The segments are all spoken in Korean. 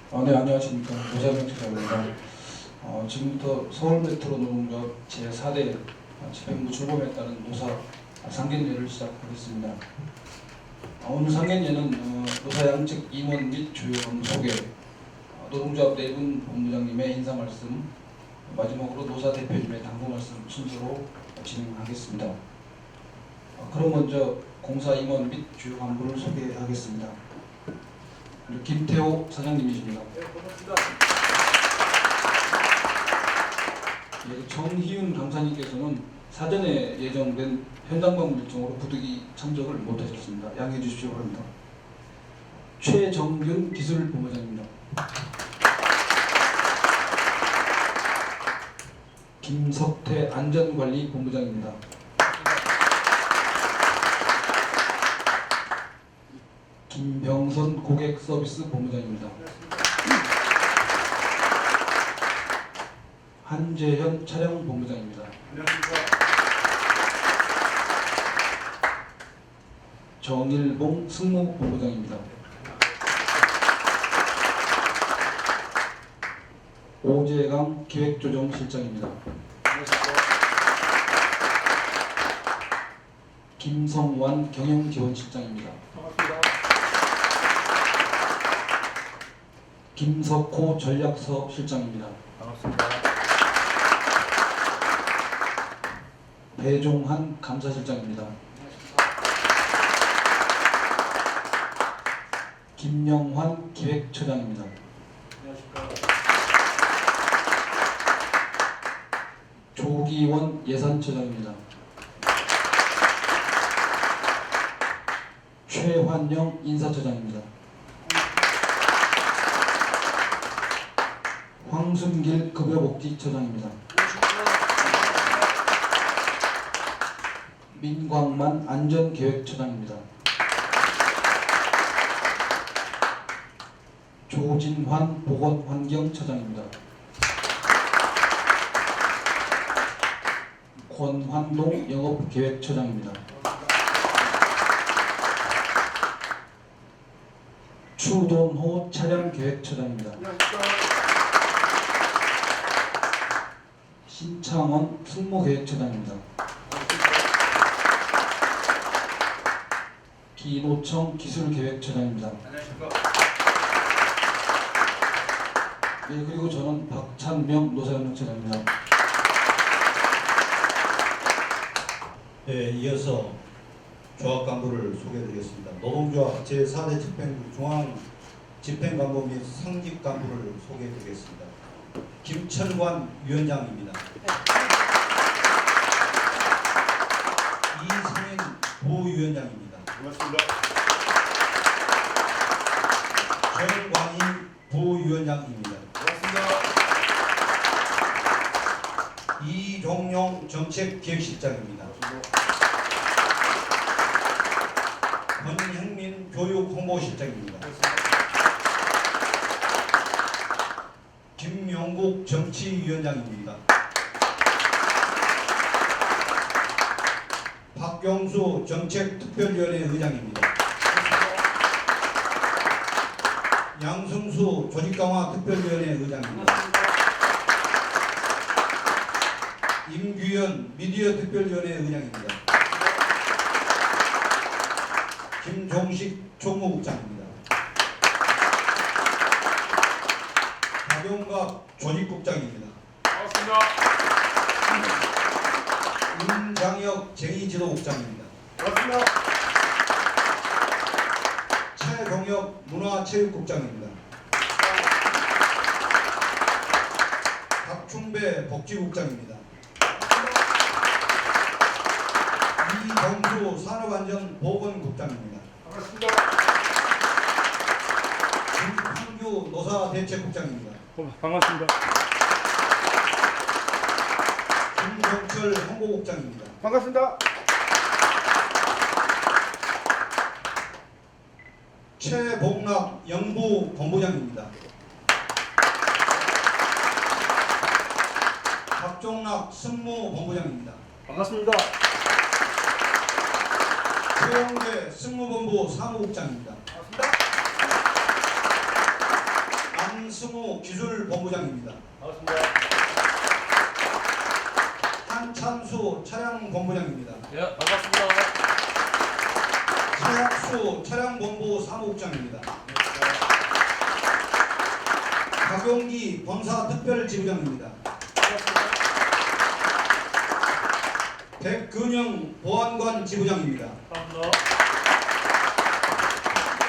네, 안녕하십니까. 노사병 기자입니다. 지금부터 서울메트로 노동조합 제4대 집행부 출범에 따른 노사 상견례를 시작하겠습니다. 오늘 상견례는 노사 양측 임원 및 주요 업무 소개, 노동조합 내분 본부장님의 인사 말씀, 마지막으로 노사 대표님의 당부 말씀 순서로 진행하겠습니다. 그럼 먼저 공사 임원 및 주요 간부를 소개하겠습니다. 김태호 사장님이십니다. 네, 고맙습니다. 정희윤 강사님께서는 사전에 예정된 현장 방문 일정으로 부득이 참석을 못하셨습니다. 양해해 주십시오 바랍니다. 최정균 기술본부장입니다. 김석태 안전관리본부장입니다. 김병선 고객서비스 본부장입니다. 한재현 촬영본부장입니다. 정일봉 승무본부장입니다. 오재강 기획조정실장입니다. 김성완 경영지원실장입니다. 김석호 전략사업실장입니다. 반갑습니다. 배종한 감사실장입니다. 김영환 기획처장입니다. 조기원 예산처장입니다. 최환영 인사처장입니다. 황순길 급여복지처장입니다. 민광만 안전계획처장입니다. 조진환 보건환경처장입니다. 권환동 영업계획처장입니다. 추돈호 차량계획처장입니다. 신창원 승무계획처장입니다. 기노청 기술계획처장입니다. 그리고 저는 박찬명 노사협력처장입니다. 이어서 조합 간부를 소개해드리겠습니다. 노동조합 제4대 집행부 중앙 집행간부 및 상직 간부를 소개해드리겠습니다. 김철관 위원장입니다. 이성인 부위원장입니다. 고맙습니다. 전광인 부위원장입니다. 고맙습니다. 이종용 정책기획실장입니다. 권형민 교육홍보실장입니다. 김용국 정치위원장입니다. 박경수 정책특별위원회 의장입니다. 양승수 조직강화특별위원회 의장입니다. 임규현 미디어특별위원회 의장입니다. 김종식 총무국장입니다. 박용갑 조직국장입니다. 반갑습니다. 임장혁 제2지도국장입니다. 반갑습니다. 최동혁 문화체육국장입니다. 박충배 복지국장입니다. 이동수 산업안전보건국장입니다. 반갑습니다. 김한규 노사대책국장입니다. 반갑습니다. 김종철 홍보국장입니다. 반갑습니다. 최봉락 영부본부장입니다. 박종락 승무본부장입니다. 반갑습니다. 최영대 승무본부 사무국장입니다. 반갑습니다. 한승우 기술본부장입니다. 반갑습니다. 한찬수 차량본부장입니다. 예, 반갑습니다. 최학수 차량본부 사무국장입니다. 박용기 검사특별지부장입니다. 반갑습니다. 백근영 보안관 지부장입니다. 반갑습니다.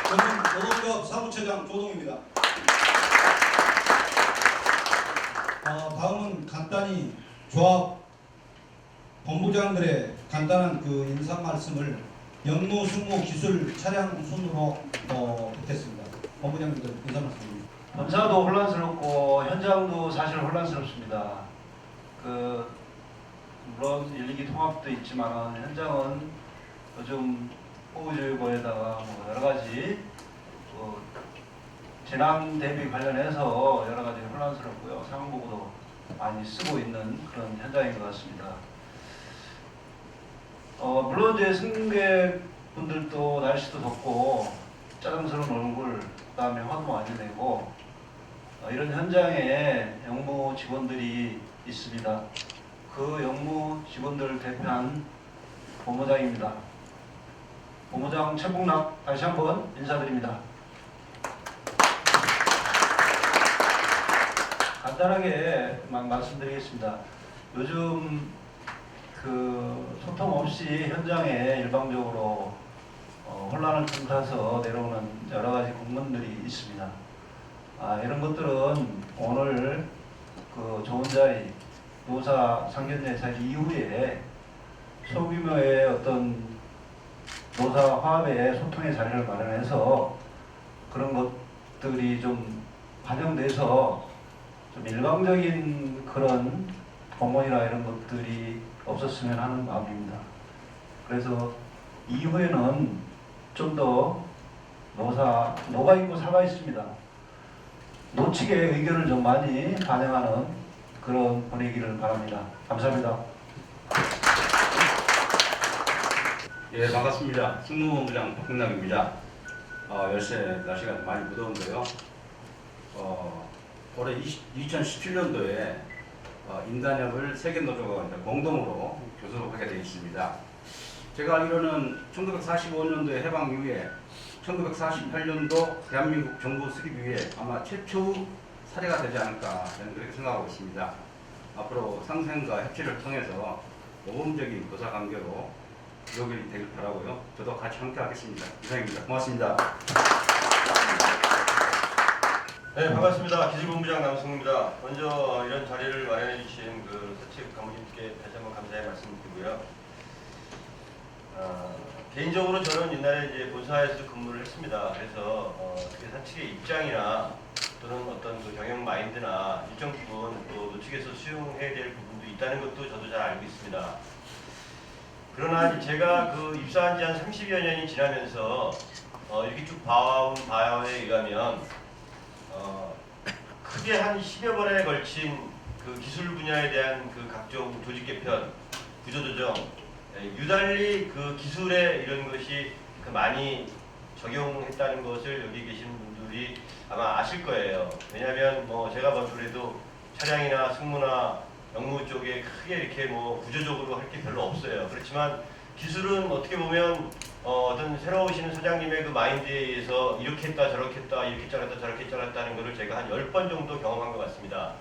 저는 노동조합 사무처장 조동입니다. 다음은 간단히 조합 본부장들의 간단한 그 인사 말씀을 영무, 승무, 기술, 차량 순으로 듣겠습니다. 본부장님들 인사 말씀입니다. 검사도 혼란스럽고 현장도 사실 혼란스럽습니다. 물론 1, 2기 통합도 있지만 현장은 요즘 호우주의보에다가 여러 가지 재난 대비 관련해서 여러 가지 혼란스럽고요. 상황보고도 많이 쓰고 있는 그런 현장인 것 같습니다. 물론 이제 승객분들도 날씨도 덥고 짜증스러운 얼굴, 그다음에 화도 많이 내고 이런 현장에 영무 직원들이 있습니다. 그 영무 직원들을 대표한 본부장입니다. 본부장 최봉락 다시 한번 인사드립니다. 간단하게만 말씀드리겠습니다. 요즘 소통 없이 현장에 일방적으로 혼란을 틈타서 내려오는 여러 가지 공문들이 있습니다. 이런 것들은 오늘 좋은 자리, 노사 상견례 자리 이후에 소규모의 어떤 노사 화합의 소통의 자리를 마련해서 그런 것들이 좀 반영돼서 좀 일방적인 그런 공문이나 이런 것들이 없었으면 하는 마음입니다. 그래서 이후에는 좀 더 노가 있고 사가 있습니다. 노측의 의견을 좀 많이 반영하는 그런 분위기를 바랍니다. 감사합니다. 예, 반갑습니다. 승무본부장 박근남입니다. 열새 날씨가 많이 무더운데요. 올해 2017년도에 인단협을 세계노조가 공동으로 교섭을 하게 되어 있습니다. 제가 알기로는 1945년도에 해방 이후에 1948년도 대한민국 정부 수립 이후에 아마 최초의 사례가 되지 않을까 저는 그렇게 생각하고 있습니다. 앞으로 상생과 협치를 통해서 모범적인 노사관계로 기록이 되길 바라고요. 저도 같이 함께 하겠습니다. 이상입니다. 고맙습니다. 네, 반갑습니다. 기술본부장 남승우입니다. 먼저 이런 자리를 마련해 주신 서측 간부님께 다시 한번 감사의 말씀드리고요. 개인적으로 저는 옛날에 이제 본사에서 근무를 했습니다. 그래서 특히 사측의 입장이나 또는 어떤 경영 마인드나 일정 부분 또 노측에서 수용해야 될 부분도 있다는 것도 저도 잘 알고 있습니다. 그러나 제가 입사한 지 한 30여 년이 지나면서 이렇게 쭉 봐온 바에 의하면 크게 한 10여 번에 걸친 기술 분야에 대한 각종 조직 개편, 구조 조정, 유달리 기술에 이런 것이 많이 적용했다는 것을 여기 계신 분들이 아마 아실 거예요. 왜냐하면 제가 봐도 차량이나 승무나 영무 쪽에 크게 이렇게 구조적으로 할 게 별로 없어요. 그렇지만 기술은 어떻게 보면 어떤 새로 오시는 사장님의 마인드에 의해서 이렇게 했다 저렇게 했다 이렇게 잘랐다 저렇게 잘랐다는 것을 제가 한 10번 정도 경험한 것 같습니다.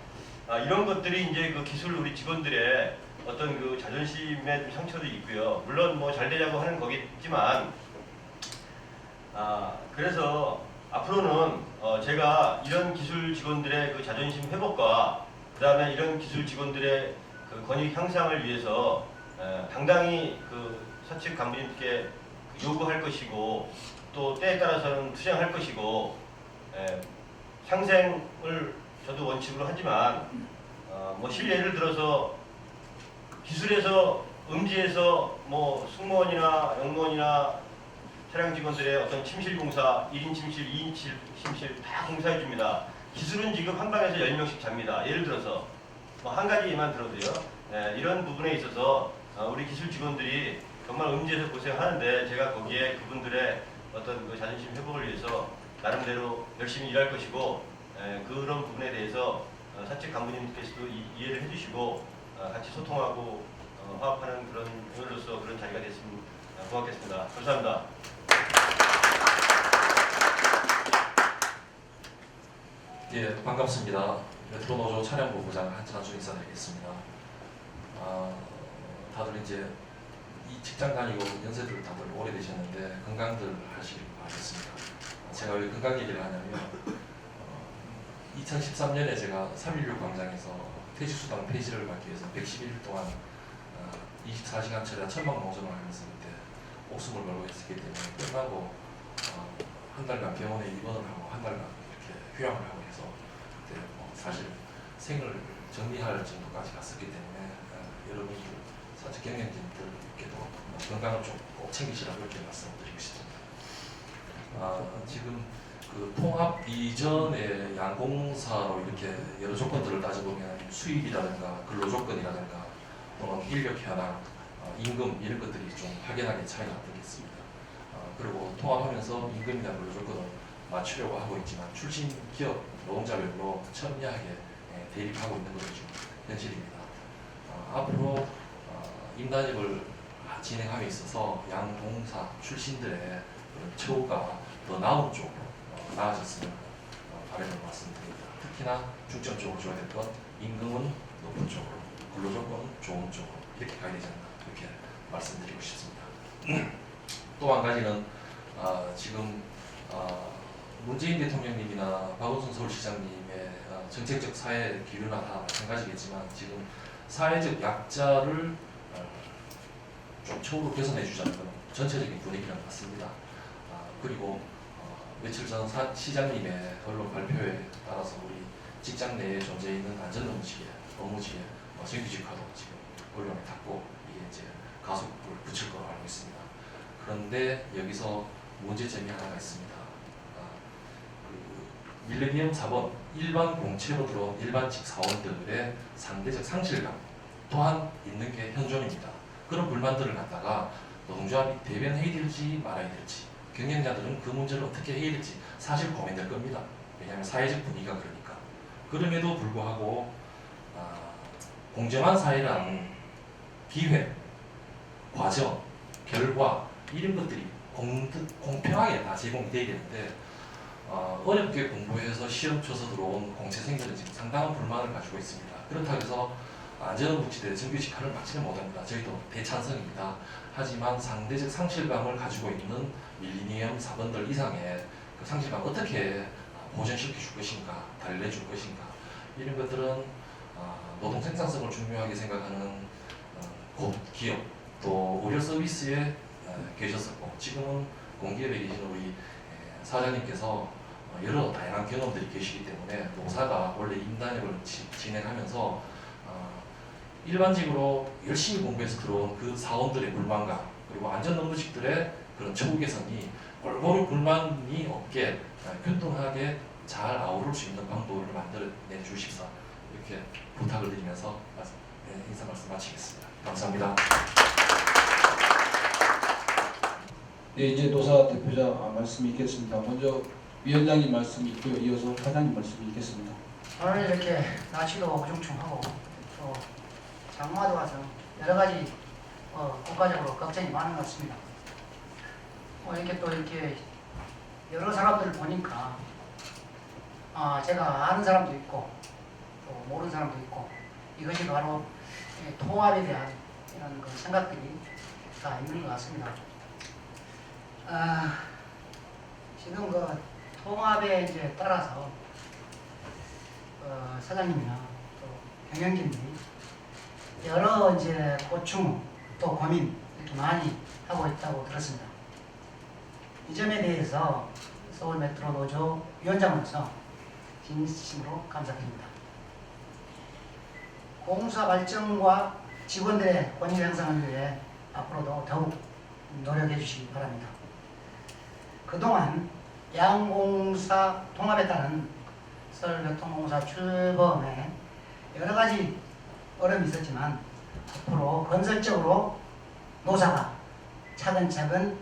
이런 것들이 이제 기술 우리 직원들의 어떤 자존심에 좀 상처도 있고요. 물론 잘 되자고 하는 거겠지만 그래서 앞으로는 제가 이런 기술 직원들의 자존심 회복과 그 다음에 이런 기술 직원들의 권익 향상을 위해서 당당히 서측 간부님께 요구할 것이고 또 때에 따라서는 투쟁할 것이고 상생을 저도 원칙으로 하지만 예를 들어서 기술에서 음지에서 승무원이나 영무원이나 차량 직원들의 어떤 침실 공사 1인 침실, 2인 침실 다 공사해 줍니다. 기술은 지금 한 방에서 10명씩 잡니다. 예를 들어서 한 가지 예만 들어도요. 이런 부분에 있어서 우리 기술 직원들이 정말 음지에서 고생하는데 제가 거기에 그분들의 어떤 자존심 회복을 위해서 나름대로 열심히 일할 것이고 그런 부분에 대해서 사측 간부님께서도 이해를 해주시고 같이 소통하고 화합하는 그런 오늘로서 그런 자리가 됐으면 고맙겠습니다. 감사합니다. 예, 반갑습니다. 메트로노조 차량본부장 한찬수 인사드리겠습니다. 다들 이제 이 직장 다니고 연세들 다들 오래되셨는데 건강들 하시길 바라겠습니다. 제가 왜 건강 얘기를 하냐면 2013년에 제가 3.16 광장에서 퇴직수당 폐지를 받기 위해서 111일 동안 24시간 최대 천막 농성을 하면서 그때 목숨을 걸고 했었기 때문에 끝나고 한 달간 병원에 입원을 하고 한 달간 이렇게 휴양을 하고 해서 그때 사실 생을 정리할 정도까지 갔었기 때문에 여러분들 사실 경영진들께도 건강을 좀 꼭 챙기시라고 이렇게 말씀드리고 싶습니다. 지금 그 통합 이전에 양공사로 이렇게 여러 조건들을 따져보면 수입이라든가 근로조건이라든가 또는 인력 현황, 임금 이런 것들이 좀 확연하게 차이가 나겠습니다. 그리고 통합하면서 임금이나 근로조건을 맞추려고 하고 있지만 출신 기업 노동자별로 첨예하게 대립하고 있는 것이 좀 현실입니다. 앞으로 임단협을 진행함에 있어서 양공사 출신들의 처우가 더 나은 쪽으로 나아졌으면 바라는 말씀드립니다. 특히나 중점적으로 줘야 될 건 임금은 높은 쪽으로, 근로조건은 좋은 쪽으로 이렇게 가야 되지 않나 이렇게 말씀드리고 싶습니다. 또 한 가지는 지금 문재인 대통령님이나 박원순 서울시장님의 정책적 사회 기류나 다 마찬가지겠지만 지금 사회적 약자를 좀 처우로 개선해 주자는 건 전체적인 분위기랑 같습니다. 그리고 며칠 전 시장님의 언론 발표에 따라서 우리 직장 내에 존재 있는 안전노무지에, 업무지에 정규직화도 지금 언론에 탔고 이게 이제 가속을 붙일 거로 알고 있습니다. 그런데 여기서 문제점이 하나가 있습니다. 밀레니엄 4번 일반 공채로 들어온 일반직 사원들의 상대적 상실감 또한 있는 게 현존입니다. 그런 불만들을 갖다가 노동조합이 대변해야 될지 말아야 될지 경영자들은 그 문제를 어떻게 해야 될지 사실 고민될 겁니다. 왜냐하면 사회적 분위기가 그러니까. 그럼에도 불구하고 공정한 사회라는 기회, 과정, 결과 이런 것들이 공평하게 다 제공이 돼야 되는데 어렵게 공부해서 시험 쳐서 들어온 공채생들은 지금 상당한 불만을 가지고 있습니다. 그렇다고 해서 안전업무지대 정규직화를 막지는 못합니다. 저희도 대찬성입니다. 하지만 상대적 상실감을 가지고 있는 밀리니엄 4번들 이상의 그 상실감 어떻게 보전시켜 줄 것인가, 달래줄 것인가 이런 것들은 노동 생산성을 중요하게 생각하는 기업 또 의료 서비스에 계셨었고 지금은 공기업에 계신 우리 사장님께서 여러 다양한 경험들이 계시기 때문에 노사가 원래 임단협을 진행하면서 일반직으로 열심히 공부해서 들어온 그 사원들의 불만과 그리고 안전노무직들의 그런 처우 개선이 골고루 불만이 없게 균등하게 잘 아우를 수 있는 방법을 만들어내 주십사 이렇게 부탁을 드리면서 인사 말씀 마치겠습니다. 감사합니다. 네, 이제 노사 대표자 말씀이 있겠습니다. 먼저 위원장님 말씀이 있고요. 이어서 사장님 말씀이 있겠습니다. 오늘 이렇게 날씨도 우중충하고 또 장마도 와서 여러 가지 국가적으로 걱정이 많은 것 같습니다. 이렇게 또 이렇게 여러 사람들을 보니까 제가 아는 사람도 있고 또 모르는 사람도 있고 이것이 바로 통합에 대한 이런 그 생각들이 다 있는 것 같습니다. 지금 그 통합에 이제 따라서 사장님이나 또 경영진들이 여러 이제 고충 또 고민 이렇게 많이 하고 있다고 들었습니다. 이 점에 대해서 서울 메트로 노조 위원장으로서 진심으로 감사드립니다. 공사 발전과 직원들의 권익 향상을 위해 앞으로도 더욱 노력해 주시기 바랍니다. 그동안 양공사 통합에 따른 서울교통공사 출범에 여러 가지 어려움이 있었지만 앞으로 건설적으로 노사가 차근차근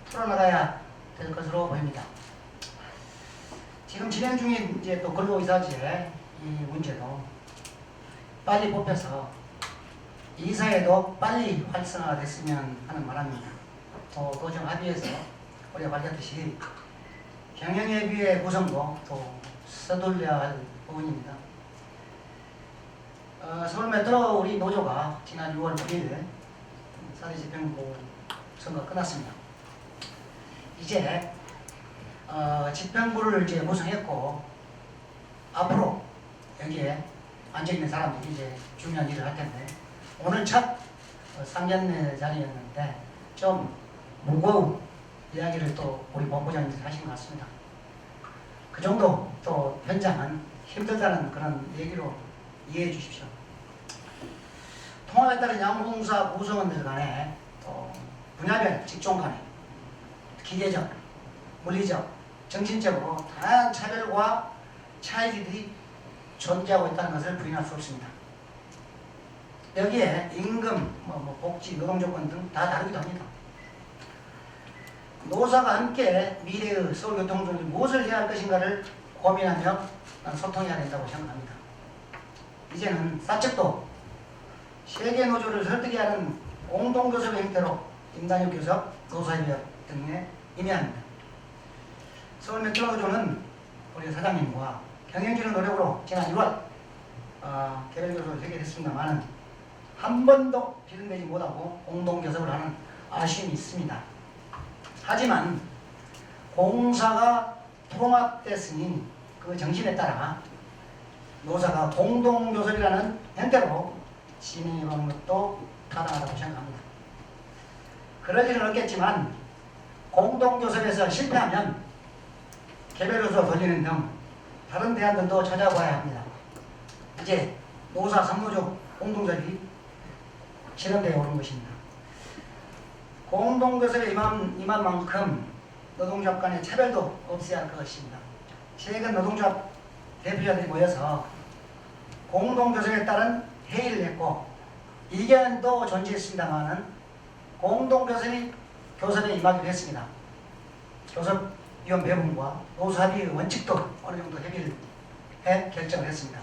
풀어나가야 될 것으로 보입니다. 지금 진행 중인 이제 또 근로이사제 이 문제도 빨리 뽑혀서 이사회도 빨리 활성화됐으면 하는 바람입니다. 또 도정 합의에서 우리가 밝혔듯이 경영예비의 구성도 또 서둘러야 할 부분입니다. 서울메트로 우리 노조가 지난 6월 9일 4대 집행부 선거 끝났습니다. 이제 집행부를 이제 구성했고 앞으로 여기에 앉아있는 사람들이 이제 중요한 일을 할 텐데 오늘 첫 상견례 자리였는데 좀 무거운 이야기를 또 우리 본부장님이 하신 것 같습니다. 그 정도 또 현장은 힘들다는 그런 얘기로 이해해 주십시오. 통합에 따른 양공사 구성원들 간에 또 분야별 직종 간에 기계적, 물리적, 정신적으로 다양한 차별과 차이들이 존재하고 있다는 것을 부인할 수 없습니다. 여기에 임금, 복지, 노동조건 등 다 다르기도 합니다. 노사가 함께 미래의 서울교통정리 무엇을 해야 할 것인가를 고민하며 소통해야 된다고 생각합니다. 이제는 사측도 세계노조를 설득해야 하는 공동교섭의 형태로 임단혁 교섭, 노사협의회 등에 임해합니다. 서울메트로노조는 우리 사장님과 경영진의 노력으로 지난 1월 개별교섭을 해결했습니다만 한 번도 비준되지 못하고 공동교섭을 하는 아쉬움이 있습니다. 하지만 공사가 통합됐으니 그 정신에 따라 노사가 공동교섭이라는 형태로 진행해가는 것도 타당하다고 생각합니다. 그럴 일은 없겠지만 공동교섭에서 실패하면 개별교섭 돌리는 등 다른 대안들도 찾아봐야 합니다. 이제 노사 3노조 공동조합이 실현되어 오는 것입니다. 공동교섭에 임한 만큼 노동조합 간의 차별도 없어야 할 것입니다. 최근 노동조합 대표자들이 모여서 공동교섭에 따른 회의를 했고 이견도 존재했습니다만 공동교섭이 교섭에 임하기로 했습니다. 교섭위원 배분과 노사합의의 원칙도 어느 정도 협의를 해 결정을 했습니다.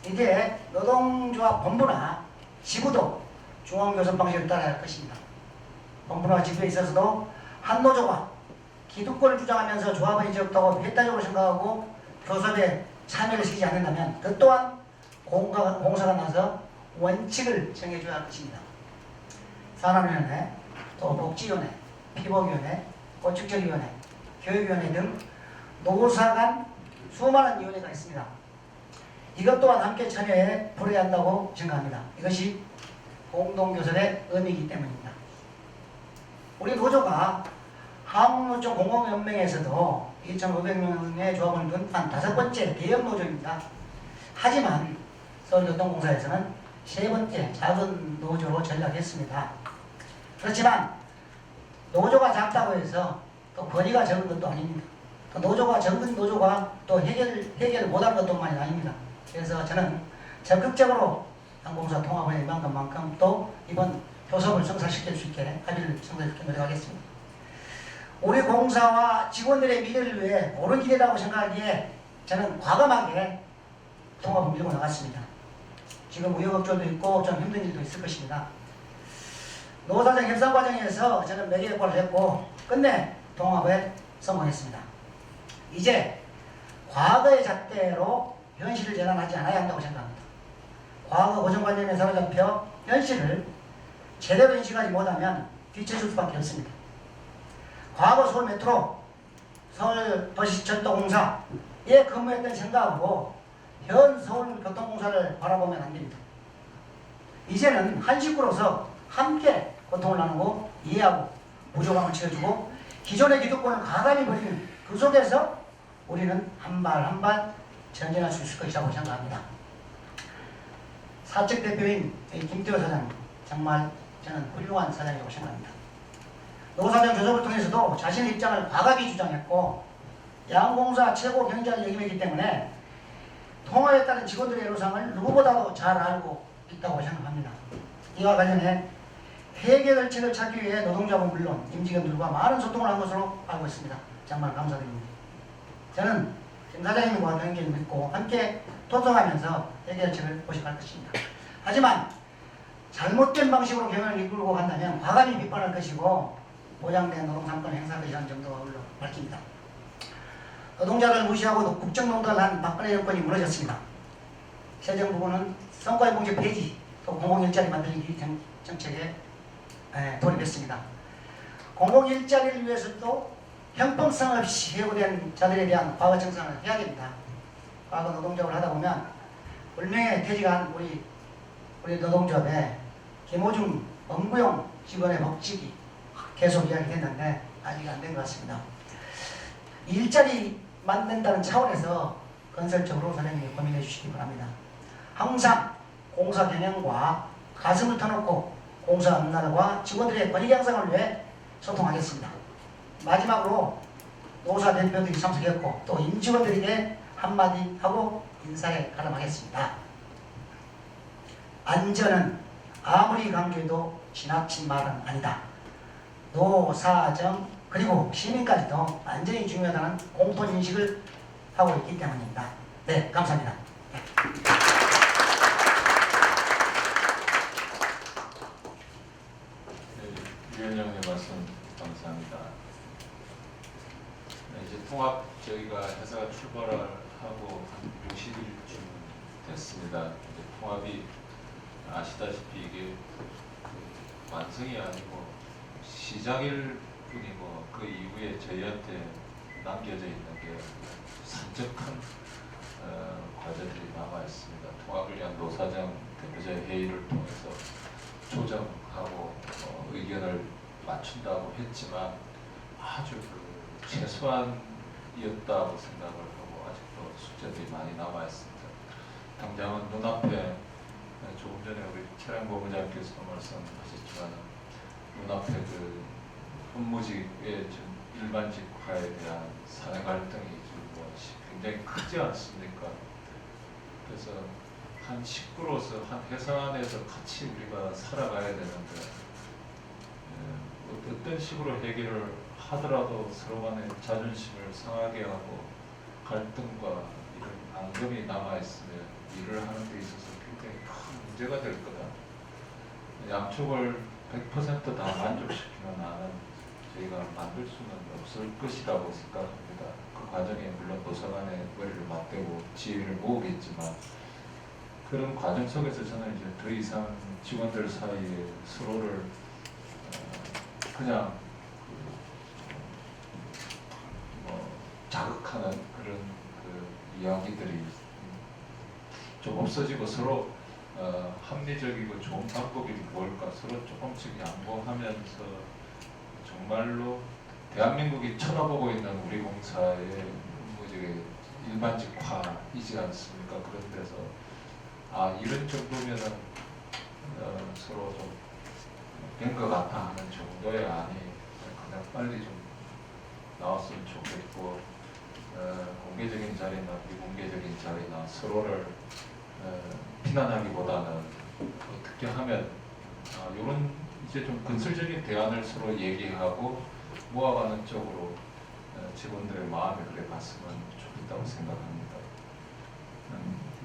이제 노동조합 본부나 지부도 중앙교섭 방식을 따라야 할 것입니다. 본부나 지부에 있어서도 한 노조가 기득권을 주장하면서 조합의 적다고 배타적으로 생각하고 교섭에 참여를 시키지 않는다면 그 또한 공사가 나서 원칙을 정해줘야 할 것입니다. 산업위원회, 또 복지위원회, 피복위원회, 고축절위원회, 교육위원회 등 노사 간 수많은 위원회가 있습니다. 이것 또한 함께 참여해 풀어야 한다고 생각합니다. 이것이 공동교섭의 의미이기 때문입니다. 우리 노조가 한국노조 공공연맹에서도 2,500명의 조합을 둔 한 5번째 대형 노조입니다. 하지만 서울교통공사에서는 3번째 작은 노조로 전락했습니다. 그렇지만 노조가 작다고 해서 또 권위가 적은 것도 아닙니다. 또 노조가 적은 노조가 또 해결을 못할 것뿐만이 아닙니다. 그래서 저는 적극적으로 항공사 통합을 임한 것만큼 또 이번 교섭을 성사시킬 수 있게 합의를 성사시키게 노력하겠습니다. 우리 공사와 직원들의 미래를 위해 옳은 길이라고 생각하기에 저는 과감하게 통합을 밀고 나갔습니다. 지금 우여곡절도 있고 좀 힘든 일도 있을 것입니다. 노사정 협상 과정에서 저는 매개역할을 했고 끝내 통합에 성공했습니다. 이제 과거의 잣대로 현실을 재단하지 않아야 한다고 생각합니다. 과거 고정관념에 사로잡혀 현실을 제대로 인식하지 못하면 뒤처질 수밖에 없습니다. 과거 서울메트로, 서울도시철도공사에 근무했던 생각으로 현 서울교통공사를 바라보면 안 됩니다. 이제는 한 식구로서 함께 고통을 나누고 이해하고 부족함을 채워주고 기존의 기득권을 가감히 버리는 그 속에서 우리는 한 발 한 발 전진할 수 있을 것이라고 생각합니다. 사측 대표인 김태호 사장님, 정말 저는 훌륭한 사장이라고 생각합니다. 노사정 조섭을 통해서도 자신의 입장을 과감히 주장했고 양공사 최고 경제를 역임했기 때문에 통합에 따른 직원들의 애로사항을 누구보다도 잘 알고 있다고 생각합니다. 이와 관련해 해결책을 찾기 위해 노동자분 물론 임직원들과 많은 소통을 한 것으로 알고 있습니다. 정말 감사드립니다. 저는 김 사장님과 연결 맺고 함께 소통하면서 해결책을 모색할 것입니다. 하지만 잘못된 방식으로 경영을 이끌고 간다면 과감히 비판할 것이고 보장된 노동상권 행사할 것이라는 정도로 밝힙니다. 노동자를 무시하고 국정농단을 한 박근혜 정권이 무너졌습니다. 새 정부는 성과일봉제 폐지, 또 공공일자리 만들기 정책에 돌입했습니다. 공공일자리를 위해서도 형평성 없이 해고된 자들에 대한 과거 청산을 해야 됩니다. 과거 노동조합을 하다 보면 불명예 퇴직한 우리 노동조합에 김호중 엄구용 직원의 복직이 계속 이야기됐는데 아직 안 된 것 같습니다. 일자리 만든다는 차원에서 건설적으로 사장님이 고민해 주시기 바랍니다. 항상 공사 경영과 가슴을 터놓고 공사 업무와 직원들의 권익 향상을 위해 소통하겠습니다. 마지막으로 노사 대표들이 참석했고 또 임직원들에게 한마디 하고 인사에 가름하겠습니다. 안전은 아무리 강조해도 지나친 말은 아니다. 노사정 그리고 시민까지도 안전이 중요하다는 공통인식을 하고 있기 때문입니다. 네, 감사합니다. 위원장님 말씀 감사합니다. 이제 통합 저희가 회사가 출발을 하고 한 60일쯤 됐습니다. 이제 통합이 아시다시피 이게 완성이 아니고 시작일 뿐이고 그 이후에 저희한테 남겨져 있는 게 산적한 과제들이 남아 있습니다. 통합을 위한 노사정 대표자의 회의를 통해서 조정하고 의견을 맞춘다고 했지만 아주 최소한이었다고 생각을 하고 아직도 숙제들이 많이 남아 있습니다. 당장은 눈앞에 조금 전에 우리 차량본부장께서 말씀하셨지만 눈앞에 그 업무직의 일반직화에 대한 사내 갈등이 지금 굉장히 크지 않습니까? 그래서 한 식구로서 한 회사 안에서 같이 우리가 살아가야 되는데 어떤 식으로 해결을 하더라도 서로 간의 자존심을 상하게 하고 갈등과 이런 앙금이 남아있으면 일을 하는 데 있어서 굉장히 큰 문제가 될 거다. 양쪽을 100% 다 만족시키는 안은 저희가 만들 수는 없을 것이라고 생각합니다. 그 과정에 물론 노사 간의 머리를 맞대고 지혜를 모으겠지만 그런 과정 속에서 저는 이제 더 이상 직원들 사이에 서로를 그냥 자극하는 그런 그 이야기들이 좀 없어지고 서로 합리적이고 좋은 방법이 뭘까 서로 조금씩 양보하면서 정말로 대한민국이 쳐다보고 있는 우리 공사의 일반직화이지 않습니까? 그런 데서 이런 정도면은 서로 좀 된 것 같아 하는 정도의 안이 그냥 빨리 좀 나왔으면 좋겠고 공개적인 자리나 비공개적인 자리나 서로를 비난하기보다는 어떻게 하면 이런 이제 좀 건설적인 대안을 서로 얘기하고 모아가는 쪽으로 직원들의 마음이 그래 갔으면 좋겠다고 생각합니다.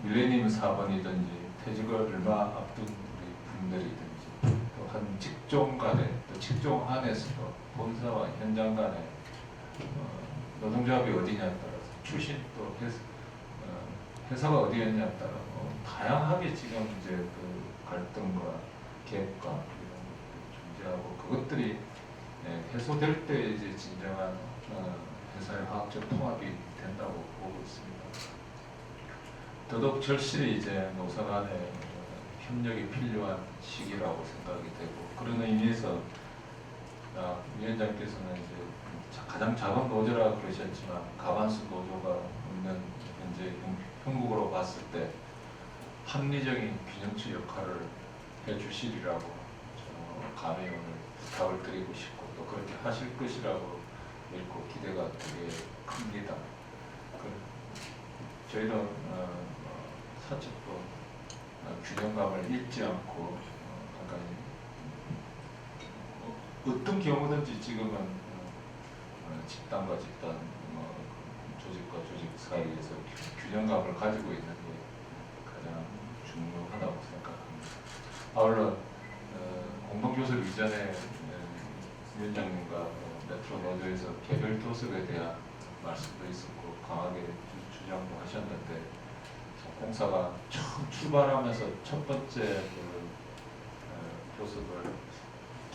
밀레니엄 사번이든지 퇴직을 얼마 앞둔 우리 분들이든지 또 한 직종 간에 또 직종 안에서도 본사와 현장 간에 노동조합이 어디냐에 따라서 출신 또 회사가 어디였냐에 따라 다양하게 지금 이제 그 갈등과 갭과 이런 것들이 존재하고 그것들이 해소될 때 이제 진정한 회사의 화학적 통합이 된다고 보고 있습니다. 더더욱 절실히 이제 노사 간의 협력이 필요한 시기라고 생각이 되고 그런 의미에서 위원장께서는 이제 가장 작은 노조라 그러셨지만 가반수 노조가 없는 현재 형국으로 봤을 때 합리적인 균형추 역할을 해주시리라고 감히 오늘 부탁을 드리고 싶고 또 그렇게 하실 것이라고 믿고 기대가 되게 큽니다. 저희도 사측도 균형감을 잃지 않고 어떤 경우든지 지금은 집단과 집단 조직과 조직 사이에서 균형감을 가지고 있는 게 가장 중요하다고 생각합니다. 아울러 공동교섭 이전에 위원장님과 메트로 노조에서 개별 교섭에 대한 말씀도 있었고 강하게 주장도 하셨는데 공사가 처음 출발하면서 첫 번째 교섭을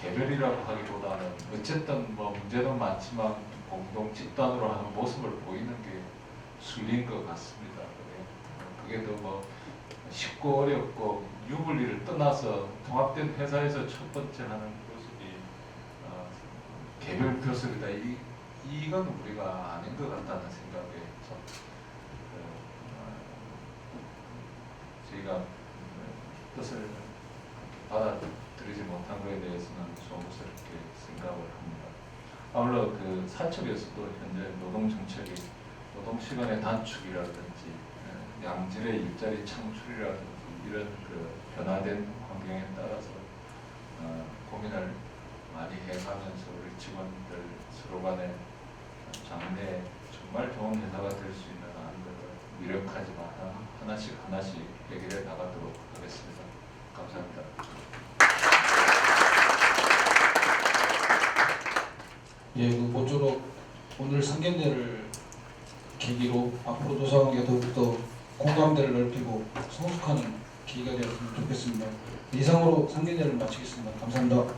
개별이라고 하기보다는 어쨌든 뭐 문제도 많지만 공동 집단으로 하는 모습을 보이는 게 순리인 것 같습니다. 그게 더 뭐 쉽고 어렵고 유불리를 떠나서 통합된 회사에서 첫 번째 하는 교섭이 개별 교섭이다. 이건 우리가 아닌 것 같다는 생각에 참 저희가 뜻을 받아들이지 못한 것에 대해서는 소모스럽게 생각을 합니다. 아울러 그 사측에서도 현재 노동 정책이 노동 시간의 단축이라든지 양질의 일자리 창출이라든지 이런 그 변화된 환경에 따라서 고민을 많이 해가면서 우리 직원들 서로 간에 장래 정말 좋은 회사가 될 수 있는 안들을 유력하지만 하나씩 해결해 나가도록 하겠습니다. 감사합니다. 예, 모쪼록 오늘 상견례를 계기로 앞으로 노사관계 더욱더 공감대를 넓히고 성숙하는 기회가 되었으면 좋겠습니다. 이상으로 상견례를 마치겠습니다. 감사합니다.